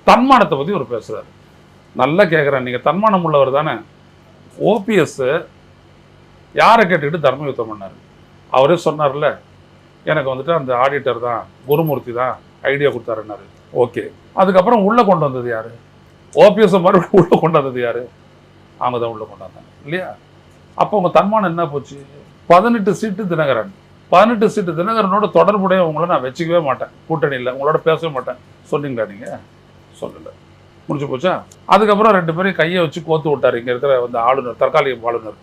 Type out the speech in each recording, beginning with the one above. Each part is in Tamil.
தன்மானத்தை பற்றி ஒரு பேசுகிறார். நல்லா கேட்குறேன், நீங்கள் தன்மானம் உள்ளவர் தானே? ஓபிஎஸ் யாரை கேட்டுக்கிட்டு தர்ம யுத்தம் பண்ணார்? அவரே சொன்னார்ல, எனக்கு வந்துட்டு அந்த ஆடிட்டர் தான், குருமூர்த்தி தான் ஐடியா கொடுத்தாருன்னாரு. ஓகே, அதுக்கப்புறம் உள்ளே கொண்டு வந்தது யார்? ஓபிஎஸ் மறுபடியும் உள்ளே கொண்டு வந்தது யார்? அவங்க தான் உள்ளே கொண்டு வந்தாங்க இல்லையா? அப்போ உங்கள் தன்மானம் என்ன போச்சு? 18 சீட்டு தினகரன். 18 சீட்டு தினகரனோட தொடர்புடைய உங்களை நான் வச்சுக்கவே மாட்டேன், கூட்டணியில் உங்களோட பேசவே மாட்டேன் சொன்னீங்களா? நீங்கள் சொல்லலை, முடிச்சு போச்சா? அதுக்கப்புறம் 2 பேரையும் கையை வச்சு கோத்து விட்டார் இங்கே இருக்கிற அந்த ஆளுநர், தற்காலிக ஆளுநர்.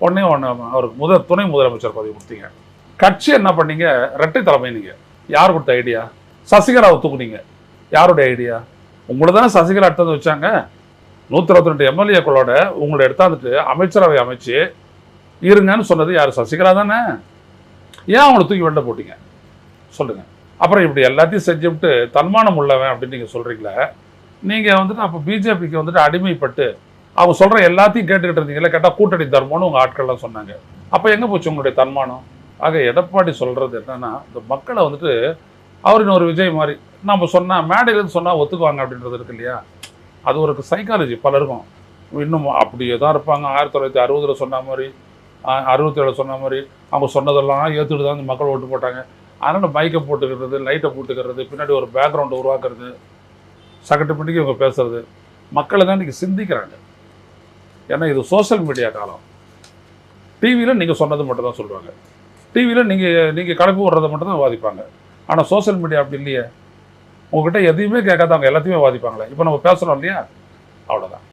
ஒன்றே அவருக்கு துணை முதலமைச்சர் பதவி கொடுத்தீங்க. கட்சி என்ன பண்ணீங்க? இரட்டை தலைமை. நீங்கள் யார் கொடுத்த ஐடியா? சசிகலாவை தூக்குனீங்க. யாருடைய ஐடியா? உங்களை தானே சசிகலா எடுத்து வச்சாங்க. 122 எம்எல்ஏக்களோட உங்களை எடுத்தாந்துட்டு அமைச்சரவை அமைச்சு இருங்கன்னு சொன்னது யார்? சசிகலா தானே. ஏன் அவங்களை தூக்கி வெளில போட்டீங்க சொல்லுங்கள். அப்புறம் இப்படி எல்லாத்தையும் செஞ்சுவிட்டு தன்மானம் உள்ளவன் அப்படின்னு நீங்கள் சொல்கிறீங்களே, நீங்கள் வந்துட்டு அப்போ பிஜேபிக்கு வந்துட்டு அடிமைப்பட்டு அவங்க சொல்கிற எல்லாத்தையும் கேட்டுக்கிட்டு இருந்தீங்களே, கேட்டால் கூட்டணி தர்மம்னு உங்கள் ஆட்கள்லாம் சொன்னாங்க. அப்போ எங்கே போச்சு உங்களுடைய தன்மானம்? ஆக எடப்பாடி சொல்கிறது என்னென்னா, இந்த மக்களை வந்துட்டு அவரின் ஒரு விஜய் மாதிரி நம்ம சொன்னால் மேடையிலேருந்து சொன்னால் ஒத்துக்குவாங்க அப்படின்றது இருக்கு இல்லையா? அது ஒரு சைக்காலஜி பலருக்கும் இன்னும் அப்படியே தான் இருப்பாங்க. 1960 சொன்ன மாதிரி, 67 சொன்ன மாதிரி அவங்க சொன்னதெல்லாம் ஏற்றுட்டு தான் இந்த மக்கள் ஓட்டு போட்டாங்க. அதனால் மைக்கை போட்டுக்கிறது, லைட்டை போட்டுக்கிறது, பின்னாடி ஒரு பேக்ரவுண்டை உருவாக்குறது, சகட்டு பிடிக்கி இவங்க பேசுறது, மக்களை தான் இன்றைக்கி சிந்திக்கிறாங்க. ஏன்னா இது சோஷியல் மீடியா காலம். டிவியில் நீங்கள் சொன்னது மட்டும் தான் சொல்லுவாங்க, டிவியில் நீங்கள் கலப்பி விடுறதை மட்டும் தான் வாதிப்பாங்க. ஆனால் சோஷியல் மீடியா அப்படி இல்லையே, உங்ககிட்ட எதையுமே கேட்காத அவங்க எல்லாத்தையுமே வாதிப்பாங்களே. இப்போ நம்ம பேசுகிறோம் இல்லையா, அவ்வளோதான்.